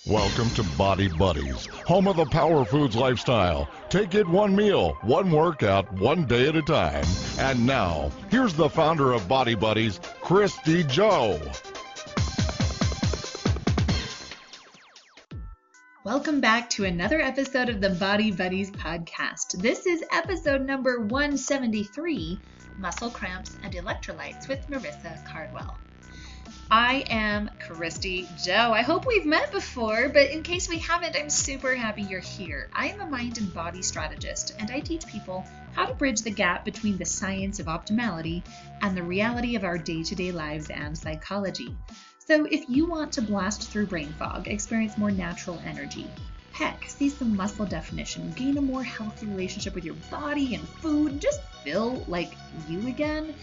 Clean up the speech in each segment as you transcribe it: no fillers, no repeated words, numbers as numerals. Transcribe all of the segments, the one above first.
Welcome to Body Buddies, home of the Power Foods lifestyle. Take it one meal, one workout, one day at a time. And now, here's the founder of Body Buddies, Christy Joe. Welcome back to another episode of the Body Buddies podcast. This is episode number 173, Muscle Cramps and Electrolytes with Marysa Cardwell. I am Christy Joe. I hope we've met before, but in case we haven't, I'm super happy you're here. I am a mind and body strategist, and I teach people how to bridge the gap between the science of optimality and the reality of our day-to-day lives and psychology. So if you want to blast through brain fog, experience more natural energy, heck, see some muscle definition, gain a more healthy relationship with your body and food, just feel like you again,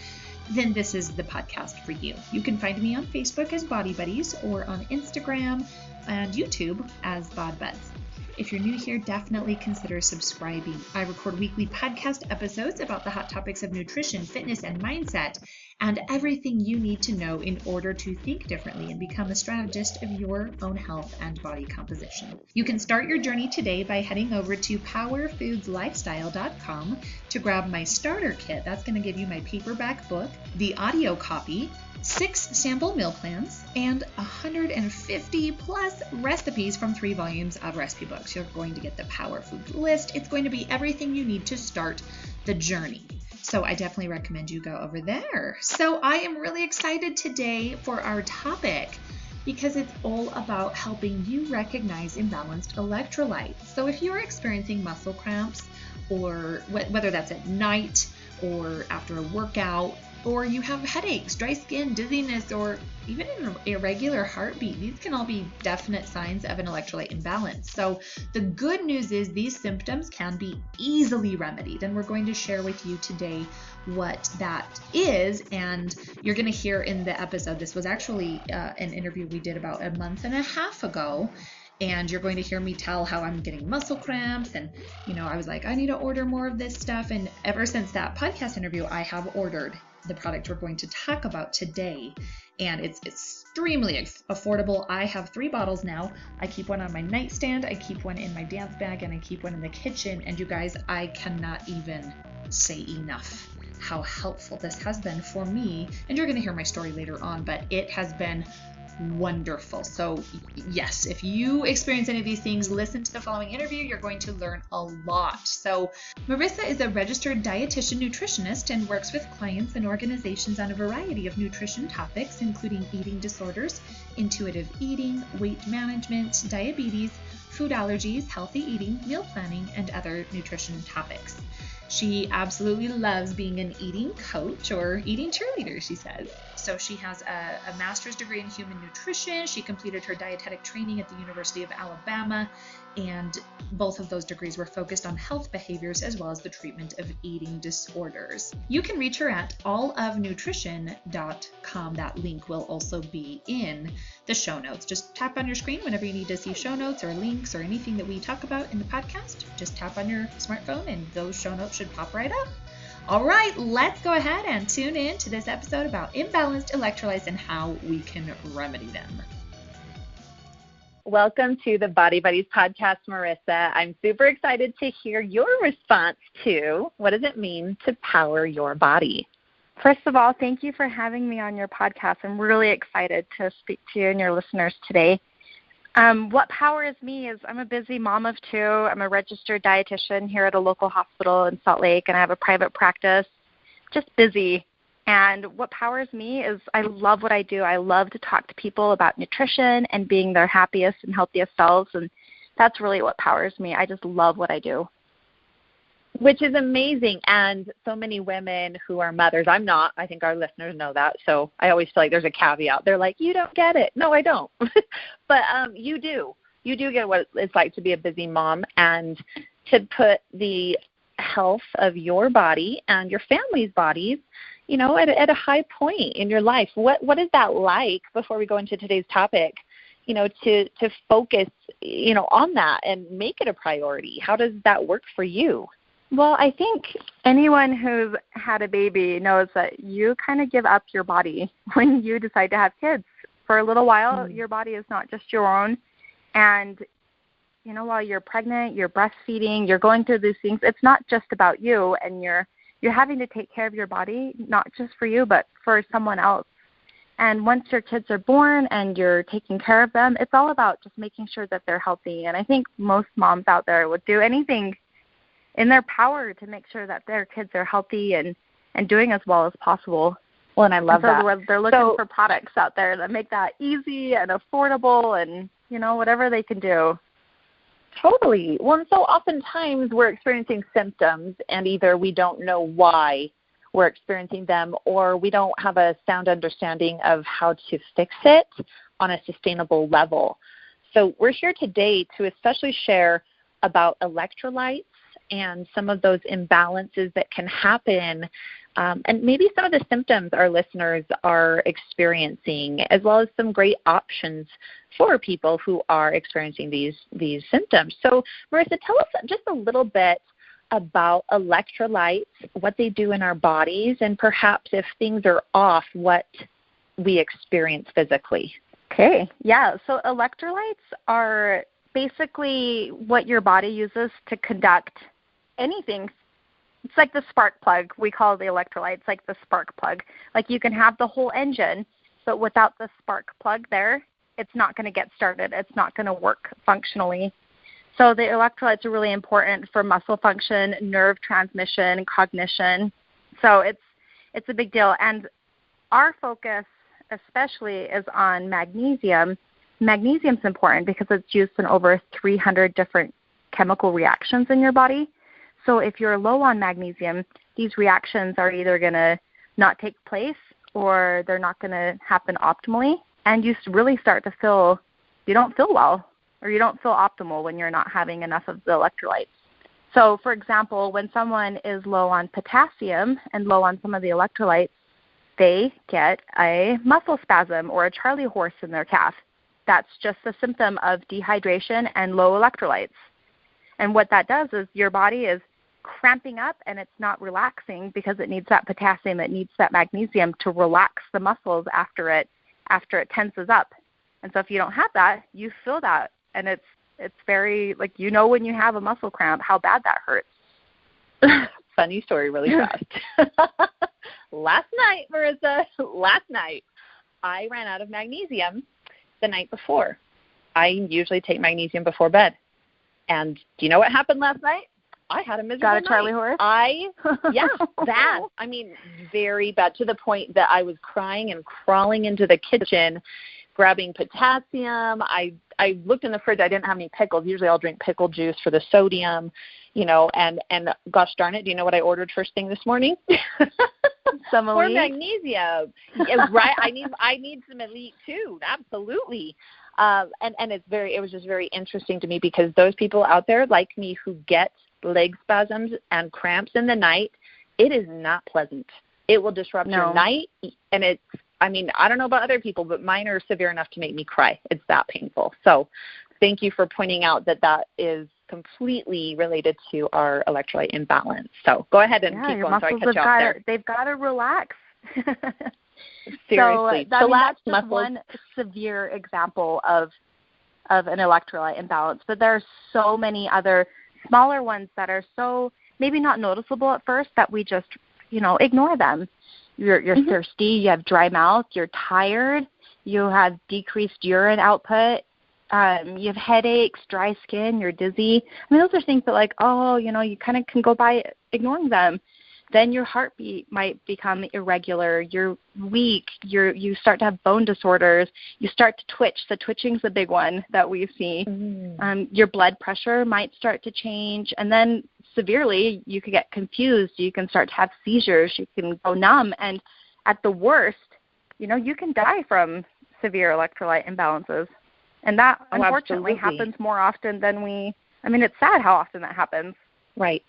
then this is the podcast for you. You can find me on Facebook as Body Buddies or on Instagram and YouTube as Bod Buds. If you're new here, definitely consider subscribing. I record weekly podcast episodes about the hot topics of nutrition, fitness, and mindset, and everything you need to know in order to think differently and become a strategist of your own health and body composition. You can start your journey today by heading over to powerfoodslifestyle.com to grab my starter kit. That's going to give you my paperback book, the audio copy, 6 sample meal plans, and 150 plus recipes from 3 volumes of recipe books. You're going to get the Power Food list. It's going to be everything you need to start the journey. So I definitely recommend you go over there. So I am really excited today for our topic because it's all about helping you recognize imbalanced electrolytes. So if you're experiencing muscle cramps, or whether that's at night or after a workout, or you have headaches, dry skin, dizziness, or even an irregular heartbeat, these can all be definite signs of an electrolyte imbalance. So the good news is these symptoms can be easily remedied, and we're going to share with you today what that is. And you're going to hear in the episode, this was actually an interview we did about a month and a half ago, and you're going to hear me tell how I'm getting muscle cramps. And, I was like, I need to order more of this stuff. And ever since that podcast interview, I have ordered the product we're going to talk about today. And it's extremely affordable. I have 3 bottles now. I keep one on my nightstand, I keep one in my dance bag, and I keep one in the kitchen. And you guys, I cannot even say enough how helpful this has been for me. And you're going to hear my story later on, but it has been wonderful. So yes, if you experience any of these things, listen to the following interview. You're going to learn a lot. So Marysa is a registered dietitian nutritionist and works with clients and organizations on a variety of nutrition topics, including eating disorders, intuitive eating, weight management, diabetes, food allergies, healthy eating, meal planning, and other nutrition topics. She absolutely loves being an eating coach or eating cheerleader, she says. So she has a master's degree in human nutrition. She completed her dietetic training at the University of Alabama, and both of those degrees were focused on health behaviors as well as the treatment of eating disorders. You can reach her at allofnutrition.com. That link will also be in the show notes. Just tap on your screen whenever you need to see show notes or links or anything that we talk about in the podcast. Just tap on your smartphone and those show notes should pop right up. All right, let's go ahead and tune in to this episode about imbalanced electrolytes and how we can remedy them. Welcome to the Body Buddies podcast, Marysa. I'm super excited to hear your response to what does it mean to power your body? First of all, thank you for having me on your podcast. I'm really excited to speak to you and your listeners today. What powers me is I'm a busy mom of 2. I'm a registered dietitian here at a local hospital in Salt Lake, and I have a private practice, just busy. And what powers me is I love what I do. I love to talk to people about nutrition and being their happiest and healthiest selves, and that's really what powers me. I just love what I do. Which is amazing. And so many women who are mothers, I'm not, I think our listeners know that. So I always feel like there's a caveat. They're like, you don't get it. No, I don't. But you do. You do get what it's like to be a busy mom and to put the health of your body and your family's bodies, at a high point in your life. What is that like, before we go into today's topic, to focus, on that and make it a priority? How does that work for you? Well, I think anyone who's had a baby knows that you kind of give up your body when you decide to have kids. For a little while, your body is not just your own, And, while you're pregnant, you're breastfeeding, you're going through these things, it's not just about you, and you're having to take care of your body, not just for you, but for someone else. And once your kids are born and you're taking care of them, it's all about just making sure that they're healthy. And I think most moms out there would do anything in their power to make sure that their kids are healthy and doing as well as possible. Well, and I love that. They're looking for products out there that make that easy and affordable and, whatever they can do. Totally. Well, and so oftentimes we're experiencing symptoms, and either we don't know why we're experiencing them, or we don't have a sound understanding of how to fix it on a sustainable level. So we're here today to especially share about electrolytes and some of those imbalances that can happen, and maybe some of the symptoms our listeners are experiencing, as well as some great options for people who are experiencing these symptoms. So, Marysa, tell us just a little bit about electrolytes, what they do in our bodies, and perhaps if things are off, what we experience physically. Okay, yeah. So electrolytes are basically what your body uses to conduct anything. It's like the spark plug. We call the electrolytes like the spark plug. Like you can have the whole engine, but without the spark plug there, it's not going to get started. It's not going to work functionally. So the electrolytes are really important for muscle function, nerve transmission, cognition. So it's a big deal. And our focus especially is on magnesium. Magnesium's important because it's used in over 300 different chemical reactions in your body. So if you're low on magnesium, these reactions are either going to not take place or they're not going to happen optimally. And you really start to feel, you don't feel well or you don't feel optimal when you're not having enough of the electrolytes. So, for example, when someone is low on potassium and low on some of the electrolytes, they get a muscle spasm or a Charlie horse in their calf. That's just a symptom of dehydration and low electrolytes. And what that does is your body is cramping up and it's not relaxing because it needs that potassium, it needs that magnesium to relax the muscles after it tenses up. And so if you don't have that, you feel that. And it's very, like, when you have a muscle cramp, how bad that hurts. Funny story really fast. Last night, Marysa, I ran out of magnesium the night before. I usually take magnesium before bed. And do you know what happened last night? I had a miserable night. Got a Charlie horse? Bad. I mean, very bad, to the point that I was crying and crawling into the kitchen, grabbing potassium. I looked in the fridge. I didn't have any pickles. Usually I'll drink pickle juice for the sodium, and gosh darn it, do you know what I ordered first thing this morning? Some elite. More magnesium. Right. I need some elite too. Absolutely. And it was just very interesting to me because those people out there like me who get leg spasms and cramps in the night, it is not pleasant. It will disrupt your night, and I don't know about other people, but mine are severe enough to make me cry. It's that painful. So thank you for pointing out that is completely related to our electrolyte imbalance. So go ahead and keep going so I catch you up there. They've got to relax. Seriously. So that's just one severe example of an electrolyte imbalance. But there are so many other smaller ones that are so maybe not noticeable at first that we just, ignore them. You're thirsty, you have dry mouth, you're tired, you have decreased urine output, you have headaches, dry skin, you're dizzy. Those are things that you kind of can go by ignoring them. Then your heartbeat might become irregular, you're weak, you start to have bone disorders, you start to twitch. The twitching's a big one that we see. Your blood pressure might start to change, and then severely you could get confused, you can start to have seizures, you can go numb, and at the worst, you can die from severe electrolyte imbalances. And that unfortunately happens more often than it's sad how often that happens. Right.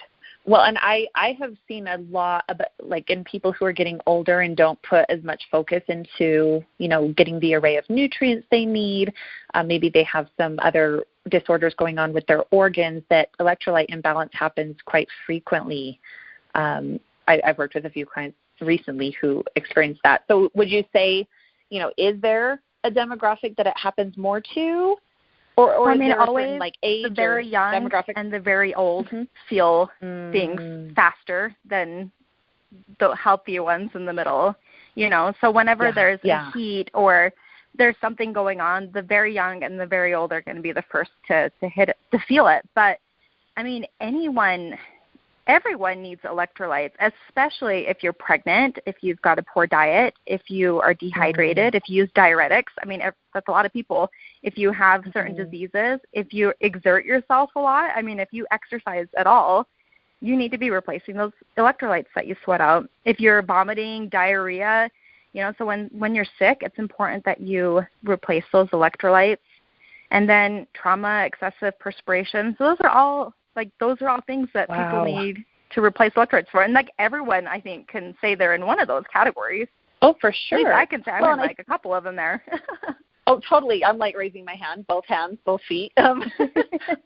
Well, and I have seen a lot of, in people who are getting older and don't put as much focus into, getting the array of nutrients they need. Maybe they have some other disorders going on with their organs, that electrolyte imbalance happens quite frequently. I've worked with a few clients recently who experienced that. So would you say, is there a demographic that it happens more to? Or I mean, is there always a certain, like, age the very young demographic? and the very old feel things faster than the healthy ones in the middle, So whenever there's a heat or there's something going on, the very young and the very old are going to be the first to hit it, to feel it. But, I mean, everyone needs electrolytes, especially if you're pregnant, if you've got a poor diet, if you are dehydrated, if you use diuretics. I mean, that's a lot of people. If you have certain diseases, if you exert yourself a lot, I mean, if you exercise at all, you need to be replacing those electrolytes that you sweat out. If you're vomiting, diarrhea, so when you're sick, it's important that you replace those electrolytes. And then trauma, excessive perspiration. So those are all things that people need to replace electrolytes for. And everyone, I think, can say they're in one of those categories. Oh, for sure. At least I can say I'm in a couple of them there. Oh, totally. I'm raising my hand, both hands, both feet. Well,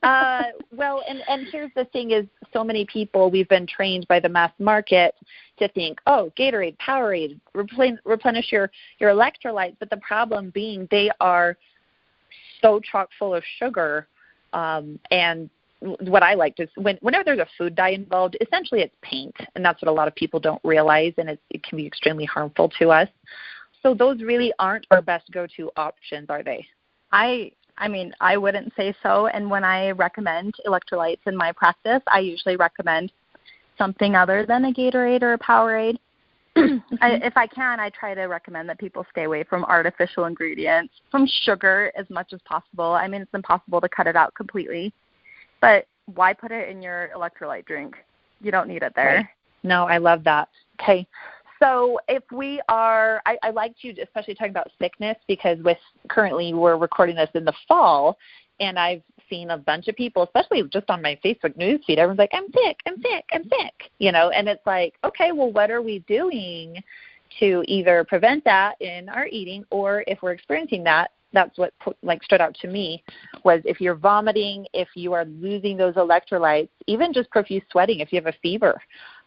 and here's the thing is so many people, we've been trained by the mass market to think, Gatorade, Powerade, replenish your electrolytes. But the problem being they are so chock full of sugar. And what I liked is whenever there's a food dye involved, essentially it's paint. And that's what a lot of people don't realize. And it can be extremely harmful to us. So those really aren't our best go-to options, are they? I mean, I wouldn't say so. And when I recommend electrolytes in my practice, I usually recommend something other than a Gatorade or a Powerade. If I can, I try to recommend that people stay away from artificial ingredients, from sugar as much as possible. I mean, it's impossible to cut it out completely. But why put it in your electrolyte drink? You don't need it there. Right. No, I love that. Okay. So if we are, I liked you especially talking about sickness because currently we're recording this in the fall, and I've seen a bunch of people, especially just on my Facebook news feed, everyone's like, I'm sick, and it's like, okay, well, what are we doing to either prevent that in our eating, or if we're experiencing that, that's what stood out to me was if you're vomiting, if you are losing those electrolytes, even just profuse sweating, if you have a fever,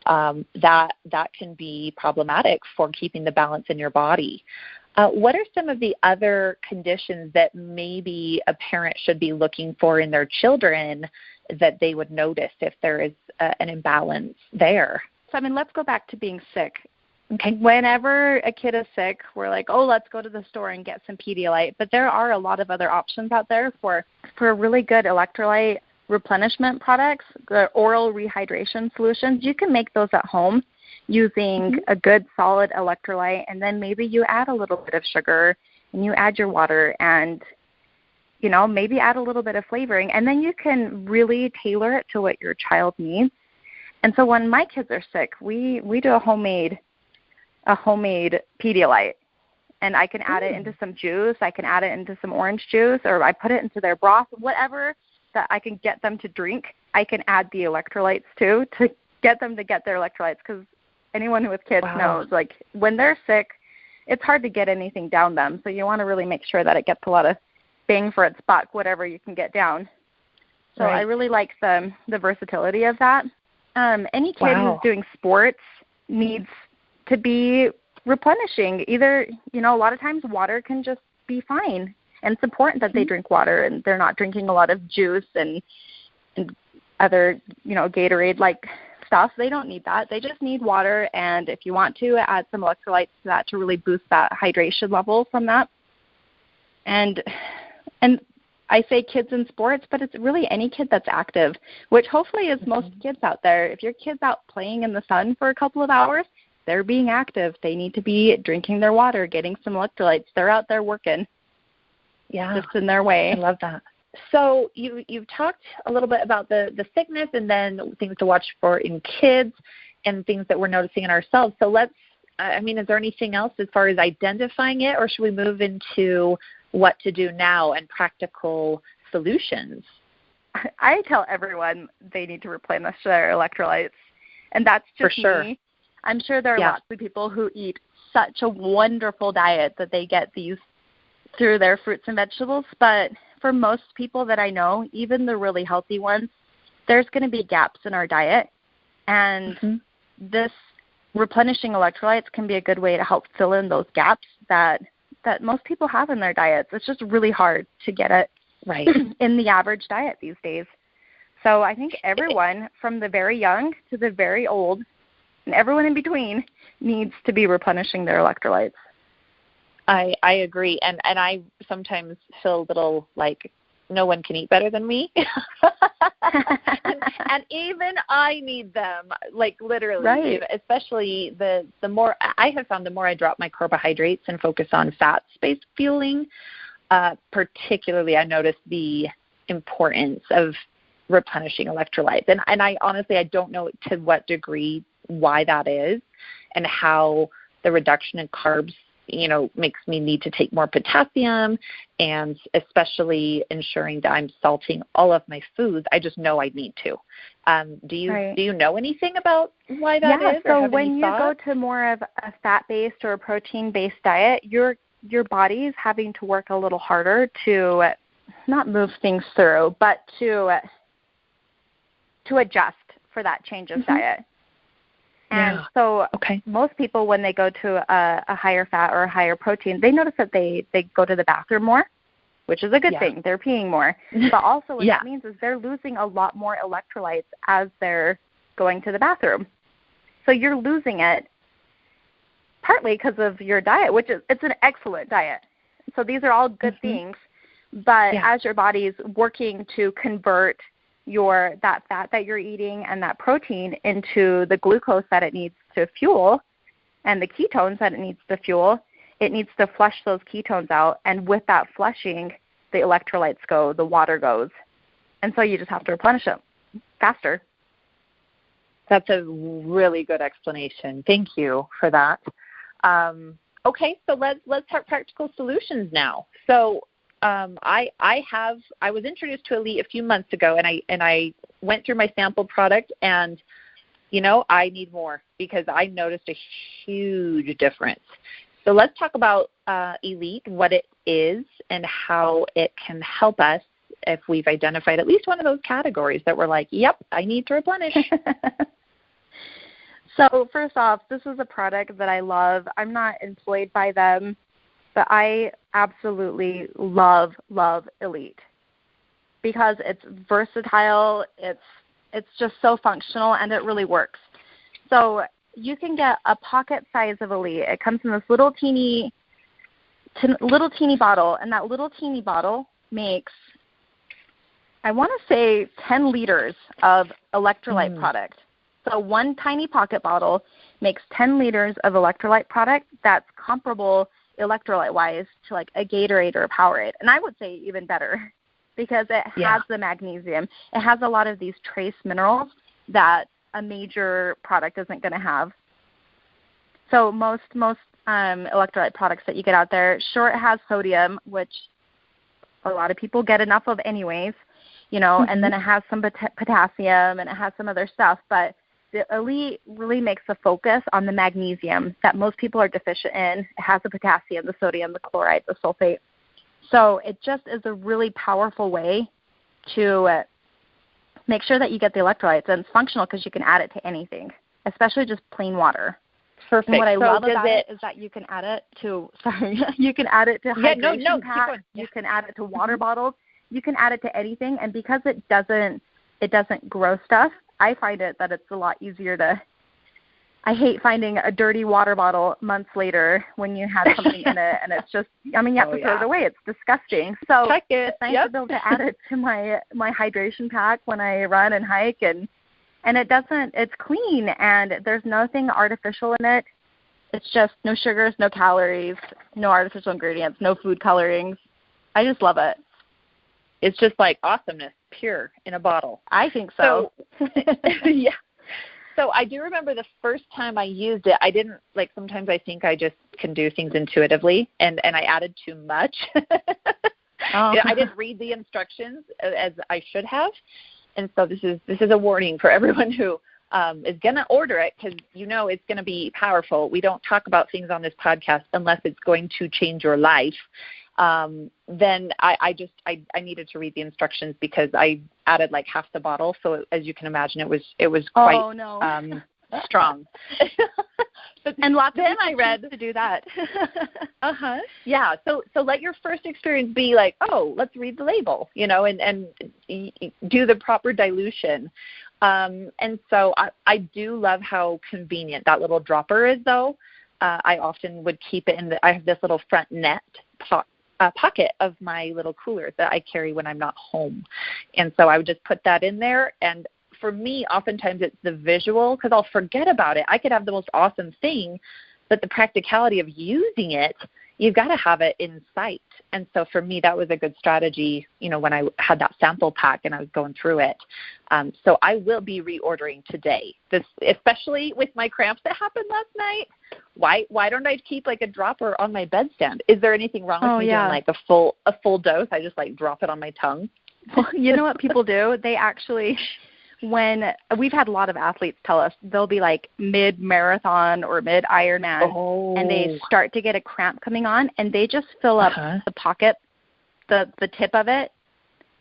that can be problematic for keeping the balance in your body. What are some of the other conditions that maybe a parent should be looking for in their children that they would notice if there is an imbalance there? So, I mean, let's go back to being sick. Okay. Whenever a kid is sick, we're like, let's go to the store and get some Pedialyte. But there are a lot of other options out there for really good electrolyte replenishment products, the oral rehydration solutions. You can make those at home using a good solid electrolyte, and then maybe you add a little bit of sugar and you add your water and, maybe add a little bit of flavoring, and then you can really tailor it to what your child needs. And so when my kids are sick, we do a homemade Pedialyte, and I can add it into some juice. I can add it into some orange juice, or I put it into their broth, whatever that I can get them to drink. I can add the electrolytes too to get them to get their electrolytes, because anyone with kids knows, when they're sick, it's hard to get anything down them. So you want to really make sure that it gets a lot of bang for its buck, whatever you can get down. So I really like the versatility of that. Any kid who's doing sports needs to be replenishing. Either, a lot of times water can just be fine. And it's important that they drink water and they're not drinking a lot of juice and other, Gatorade-like stuff. They don't need that. They just need water. And if you want to, add some electrolytes to that to really boost that hydration level from that. And I say kids in sports, but it's really any kid that's active, which hopefully is most kids out there. If your kid's out playing in the sun for a couple of hours, they're being active. They need to be drinking their water, getting some electrolytes. They're out there working. Yeah. Just in their way. I love that. So you've talked a little bit about the sickness and then things to watch for in kids and things that we're noticing in ourselves. So is there anything else as far as identifying it, or should we move into what to do now and practical solutions? I tell everyone they need to replenish their electrolytes, and that's just for sure. me. I'm sure there are lots of people who eat such a wonderful diet that they get these through their fruits and vegetables, but for most people that I know, even the really healthy ones, there's going to be gaps in our diet, and this replenishing electrolytes can be a good way to help fill in those gaps that most people have in their diets. It's just really hard to get it right. in the average diet these days. So I think everyone from the very young to the very old and everyone in between needs to be replenishing their electrolytes. I agree. And I sometimes feel a little like no one can eat better than me. and even I need them, like literally, right. Especially the more I have found, the more I drop my carbohydrates and focus on fat-based fueling, particularly I notice the importance of replenishing electrolytes. And I honestly, I don't know to what degree why that is and how the reduction in carbs, makes me need to take more potassium, and especially ensuring that I'm salting all of my foods. I just know I need to. Do you know anything about why that is? So when you go to more of a fat-based or a protein-based diet, your body's having to work a little harder to not move things through, but to adjust for that change of diet. And so most people, when they go to a higher fat or a higher protein, they notice that they go to the bathroom more, which is a good thing. They're peeing more. But also what that means is they're losing a lot more electrolytes as they're going to the bathroom. So you're losing it partly because of your diet, which is it's an excellent diet. So these are all good things. But as your body's working to convert that fat that you're eating and that protein into the glucose that it needs to fuel and the ketones that it needs to fuel, it needs to flush those ketones out. And with that flushing, the electrolytes go, the water goes. And so you just have to replenish them faster. That's a really good explanation. Thank you for that. Okay, so let's have practical solutions now. So I was introduced to Elite a few months ago, and I went through my sample product, and I need more because I noticed a huge difference. So let's talk about Elite, what it is, and how it can help us if we've identified at least one of those categories that we're like, yep, I need to replenish. So first off, this is a product that I love. I'm not employed by them, but I absolutely love Elite because it's versatile, it's just so functional, and it really works. So you can get a pocket size of Elite. It comes in this little teeny bottle, and that little teeny bottle makes, I want to say, 10 liters of electrolyte product. So one tiny pocket bottle makes 10 liters of electrolyte product that's comparable electrolyte-wise to like a Gatorade or a Powerade. And I would say even better because it has the magnesium. It has a lot of these trace minerals that a major product isn't going to have. So most electrolyte products that you get out there, sure, it has sodium, which a lot of people get enough of anyways, and then it has some potassium and it has some other stuff, but the Elite really makes a focus on the magnesium that most people are deficient in. It has the potassium, the sodium, the chloride, the sulfate. So it just is a really powerful way to make sure that you get the electrolytes. And it's functional because you can add it to anything, especially just plain water. Perfect. And what I love about it is that you can add it to, you can add it to hydration packs. You can add it to water bottles. You can add it to anything. And because it doesn't grow stuff, I find it that it's a lot easier I hate finding a dirty water bottle months later when you have something in it, and it's just, you have to throw it away. It's disgusting. So it's nice to be able to add it to my hydration pack when I run and hike, and it's clean, and there's nothing artificial in it. It's just no sugars, no calories, no artificial ingredients, no food colorings. I just love it. It's just like awesomeness, pure in a bottle. I think so. Yeah. So I do remember the first time I used it, I didn't, like sometimes I think I just can do things intuitively, and I added too much. I didn't read the instructions as I should have. And so this is a warning for everyone who is going to order it because it's going to be powerful. We don't talk about things on this podcast unless it's going to change your life. Then I needed to read the instructions because I added like half the bottle. So as you can imagine, it was quite strong. And lots of then people I read choose to do that. Yeah. So let your first experience be like, oh, let's read the label, and do the proper dilution. And so I do love how convenient that little dropper is, though. I often would keep it I have this little front net pocket of my little cooler that I carry when I'm not home. And so I would just put that in there. And for me, oftentimes it's the visual, because I'll forget about it. I could have the most awesome thing, but the practicality of using it, you've got to have it in sight. And so for me, that was a good strategy, when I had that sample pack and I was going through it. So I will be reordering today, especially with my cramps that happened last night. Why don't I keep like a dropper on my bedstand? Is there anything wrong with me doing like a full dose? I just like drop it on my tongue. Well, you know what people do? They actually, when we've had a lot of athletes tell us, they'll be like mid-marathon or mid-Ironman, and they start to get a cramp coming on, and they just fill up the pocket, the tip of it.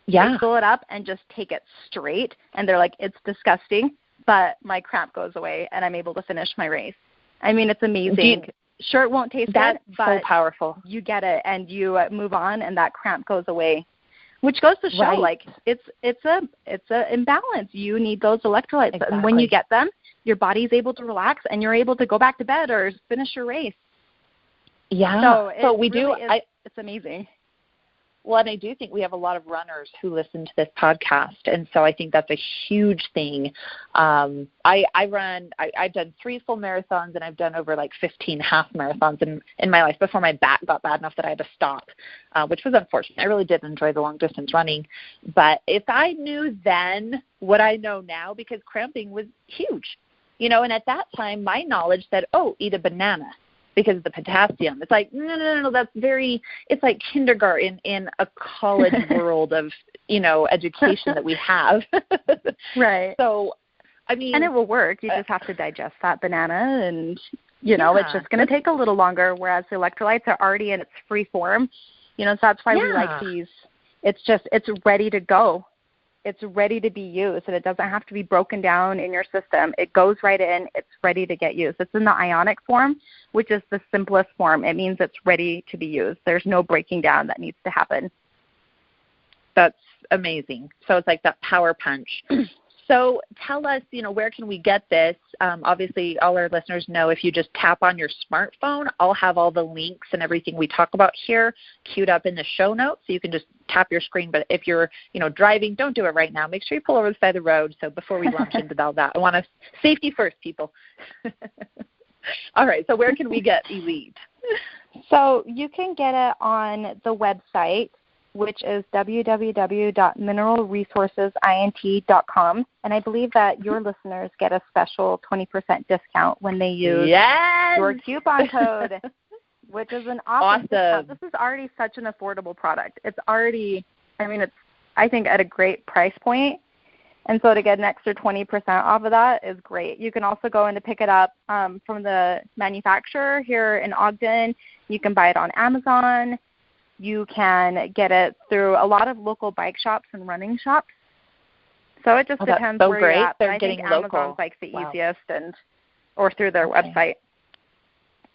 Yeah. They fill it up and just take it straight, and they're like, it's disgusting, but my cramp goes away, and I'm able to finish my race. I mean, it's amazing. Sure, it won't taste good, but so powerful. You get it, and you move on, and that cramp goes away. Which goes to show, like, it's a imbalance. You need those electrolytes. Exactly. And when you get them, your body's able to relax, and you're able to go back to bed or finish your race. Yeah. So we really do. It's amazing. Well, and I do think we have a lot of runners who listen to this podcast, and so I think that's a huge thing. I've done 3 full marathons, and I've done over like 15 half marathons in my life before my back got bad enough that I had to stop, which was unfortunate. I really did enjoy the long distance running, but if I knew then what I know now, because cramping was huge, and at that time my knowledge said, oh, eat a banana, because of the potassium. It's like, no, it's like kindergarten in a college world of, education that we have. Right. So, I mean. And it will work. You just have to digest that banana, and, it's just going to take a little longer, whereas the electrolytes are already in its free form. So that's why we like these. It's ready to go. It's ready to be used, and it doesn't have to be broken down in your system. It goes right in. It's ready to get used. It's in the ionic form, which is the simplest form. It means it's ready to be used. There's no breaking down that needs to happen. That's amazing. So it's like that power punch. So tell us, where can we get this? Obviously, all our listeners know if you just tap on your smartphone, I'll have all the links and everything we talk about here queued up in the show notes, so you can just tap your screen. But if you're, driving, don't do it right now. Make sure you pull over the side of the road. So before we launch into all that, I want to safety first, people. All right. So where can we get Elite? So you can get it on the website, which is www.mineralresourcesint.com. And I believe that your listeners get a special 20% discount when they use your coupon code, which is an awesome discount. This is already such an affordable product. It's already, it's, I think, at a great price point. And so to get an extra 20% off of that is great. You can also go in to pick it up from the manufacturer here in Ogden. You can buy it on Amazon. You can get it through a lot of local bike shops and running shops. So it just depends where you're at. They're I getting think local. Amazon's like the easiest, or through their website.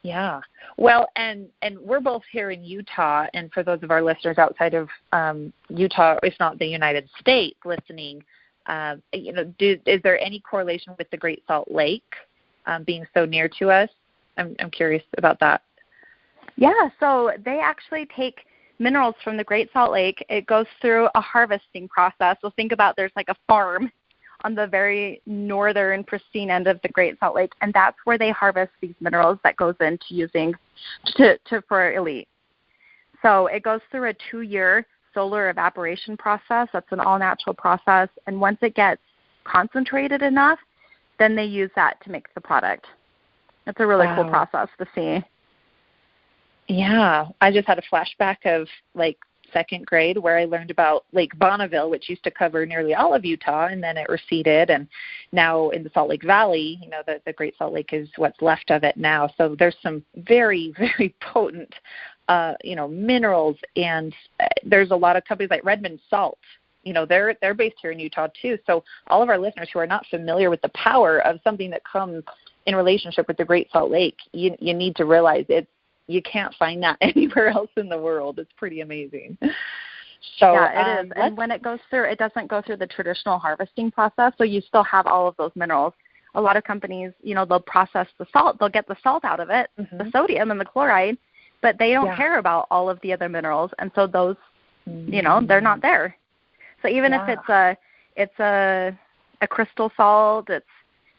Yeah. Well, and we're both here in Utah, and for those of our listeners outside of Utah, if not the United States, listening, is there any correlation with the Great Salt Lake being so near to us? I'm curious about that. Yeah. So they actually take minerals from the Great Salt Lake. It goes through a harvesting process. So think about there's like a farm on the very northern pristine end of the Great Salt Lake, and that's where they harvest these minerals that goes into using for Elite. So it goes through a 2-year solar evaporation process. That's an all-natural process, and once it gets concentrated enough, then they use that to make the product. It's a really cool process to see. Yeah, I just had a flashback of like 2nd grade where I learned about Lake Bonneville, which used to cover nearly all of Utah, and then it receded. And now in the Salt Lake Valley, the Great Salt Lake is what's left of it now. So there's some very, very potent, minerals. And there's a lot of companies like Redmond Salt. They're based here in Utah too. So all of our listeners who are not familiar with the power of something that comes in relationship with the Great Salt Lake, you need to realize you can't find that anywhere else in the world. It's pretty amazing. So yeah, it is. And when it goes through, it doesn't go through the traditional harvesting process, so you still have all of those minerals. A lot of companies, they'll process the salt. They'll get the salt out of it, the sodium and the chloride, but they don't care about all of the other minerals. And so those, they're not there. So even if it's a crystal salt, it's,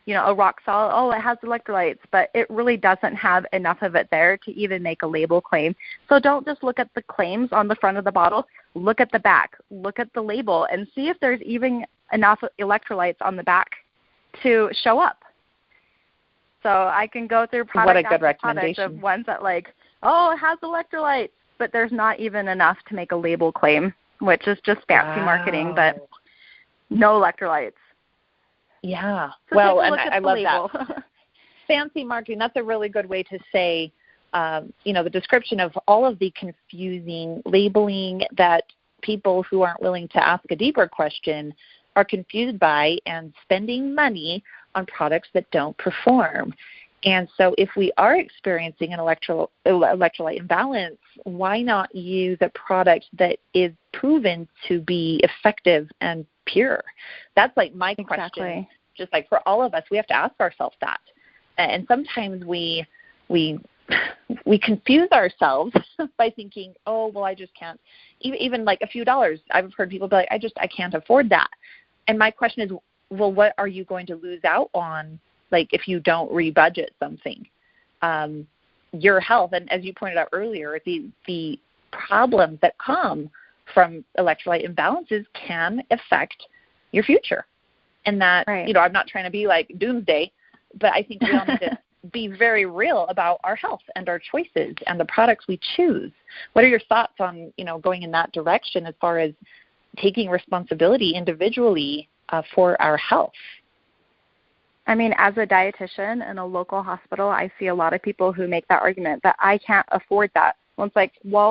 a rock salt, it has electrolytes, but it really doesn't have enough of it there to even make a label claim. So don't just look at the claims on the front of the bottle. Look at the back. Look at the label and see if there's even enough electrolytes on the back to show up. So I can go through product after product of ones that it has electrolytes, but there's not even enough to make a label claim, which is just fancy marketing, but no electrolytes. Yeah. So and I love that. Fancy marketing, that's a really good way to say, the description of all of the confusing labeling that people who aren't willing to ask a deeper question are confused by and spending money on products that don't perform. And so if we are experiencing an electrolyte imbalance, why not use a product that is proven to be effective and pure? That's my question. Exactly. Just for all of us, we have to ask ourselves that. And sometimes we confuse ourselves by thinking, I just can't. Even a few dollars. I've heard people be like, I can't afford that. And my question is, well, what are you going to lose out on, if you don't rebudget something? Your health, and as you pointed out earlier, the problems that come from electrolyte imbalances can affect your future. And that, I'm not trying to be doomsday, but I think we all need to be very real about our health and our choices and the products we choose. What are your thoughts on, going in that direction as far as taking responsibility individually for our health? I mean, as a dietitian in a local hospital, I see a lot of people who make that argument that I can't afford that. Well,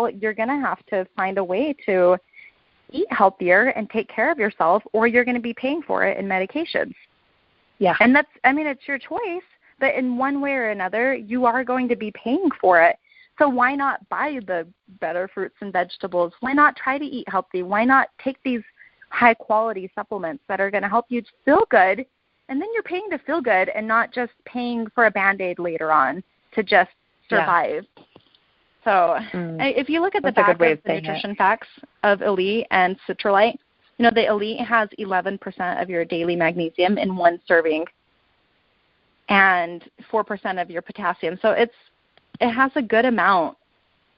it's you're going to have to find a way to eat healthier and take care of yourself, or you're going to be paying for it in medications. Yeah. And it's your choice, but in one way or another, you are going to be paying for it. So why not buy the better fruits and vegetables? Why not try to eat healthy? Why not take these high-quality supplements that are going to help you feel good, and then you're paying to feel good and not just paying for a Band-Aid later on to just survive. Yeah. So if you look at the back of the nutrition facts of Elite and Citrulite, the Elite has 11% of your daily magnesium in one serving and 4% of your potassium. So it has a good amount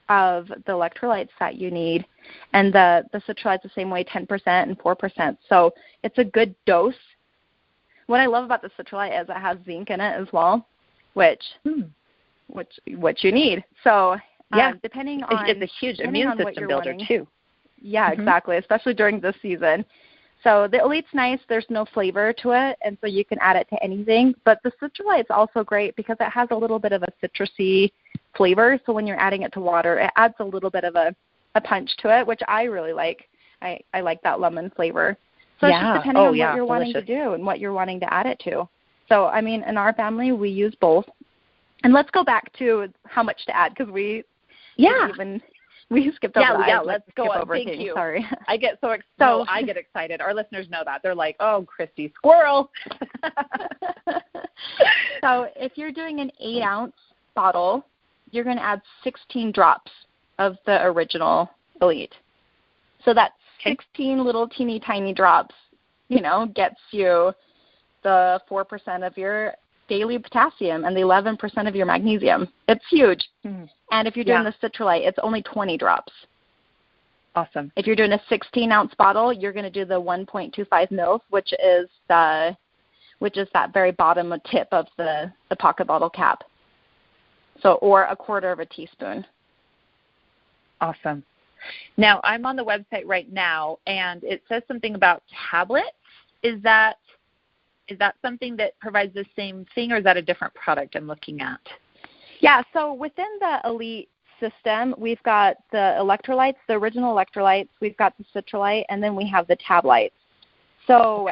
of the electrolytes that you need. And the Citrulite's the same way, 10% and 4%. So it's a good dose. What I love about the Citrulite is it has zinc in it as well, which you need. So depending on it's a huge immune system builder too. Yeah, exactly, especially during this season. So the Elite's nice. There's no flavor to it, and so you can add it to anything. But the Citrulite's also great because it has a little bit of a citrusy flavor. So when you're adding it to water, it adds a little bit of a punch to it, which I really like. I like that lemon flavor. So it's just depending on what you're wanting to do and what you're wanting to add it to. So, I mean, in our family, we use both. And let's go back to how much to add because we skipped over that. Let's go on. Thank you. Sorry. I get I get excited. Our listeners know that. They're like, oh, Christy, squirrel. So if you're doing an 8-ounce bottle, you're going to add 16 drops of the original Elite. So that's 16 little teeny tiny drops, gets you the 4% of your daily potassium and the 11% of your magnesium. It's huge. Mm. And if you're doing the Citrulite, it's only 20 drops. Awesome. If you're doing a 16-ounce bottle, you're going to do the 1.25 mils, which is that very bottom tip of the pocket bottle cap. So, or a quarter of a teaspoon. Awesome. Now, I'm on the website right now, and it says something about tablets. Is that something that provides the same thing, or is that a different product I'm looking at? Yeah, so within the Elite system, we've got the electrolytes, the original electrolytes, we've got the Citrulite, and then we have the tablites. So,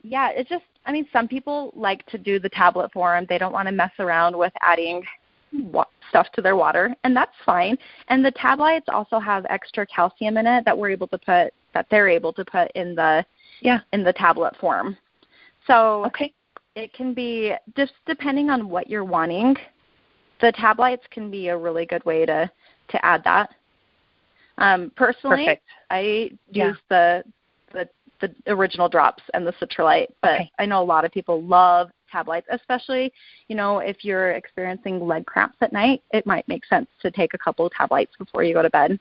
it's just I mean, some people like to do the tablet form. They don't want to mess around with adding stuff to their water, and that's fine. And the tablets also have extra calcium in it that they're able to put in the tablet form. So it can be just depending on what you're wanting. The tablets can be a really good way to add that. Personally, I use the original drops and the Citrulite, but I know a lot of people love tablets, especially, if you're experiencing leg cramps at night, it might make sense to take a couple of tablets before you go to bed.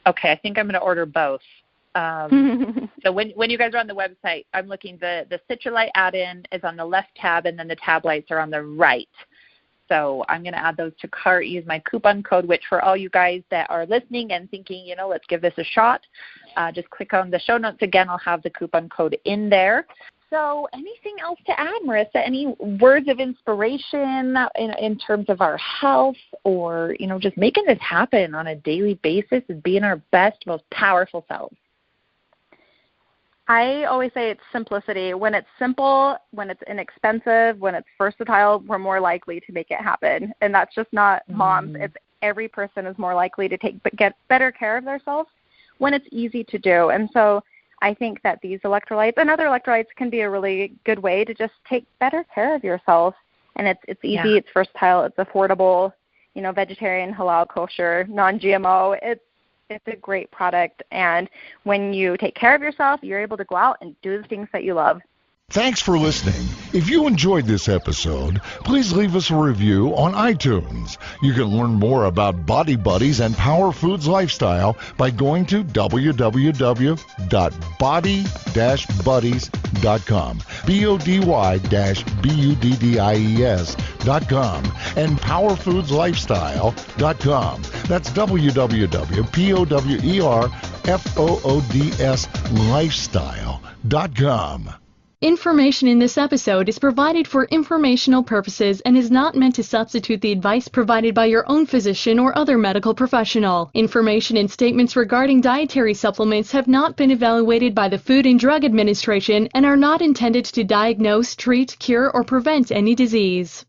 Okay, I think I'm going to order both. So when you guys are on the website, I'm looking, the Citrulite add-in is on the left tab, and then the tablets are on the right. So I'm going to add those to cart, use my coupon code, which for all you guys that are listening and thinking, let's give this a shot, just click on the show notes again. I'll have the coupon code in there. So anything else to add, Marysa? Any words of inspiration in terms of our health or, just making this happen on a daily basis and being our best, most powerful selves? I always say it's simplicity. When it's simple, when it's inexpensive, when it's versatile, we're more likely to make it happen. And that's just not moms. It's every person is more likely to get better care of themselves when it's easy to do. And so I think that these electrolytes and other electrolytes can be a really good way to just take better care of yourself. And it's easy, it's versatile, it's affordable, vegetarian, halal, kosher, non-GMO. It's a great product, and when you take care of yourself, you're able to go out and do the things that you love. Thanks for listening. If you enjoyed this episode, please leave us a review on iTunes. You can learn more about Body Buddies and Power Foods Lifestyle by going to www.body-buddies.com, BODY-BUDDIES.com, and powerfoodslifestyle.com. That's www.powerfoodslifestyle.com. Information in this episode is provided for informational purposes and is not meant to substitute the advice provided by your own physician or other medical professional. Information and statements regarding dietary supplements have not been evaluated by the Food and Drug Administration and are not intended to diagnose, treat, cure, or prevent any disease.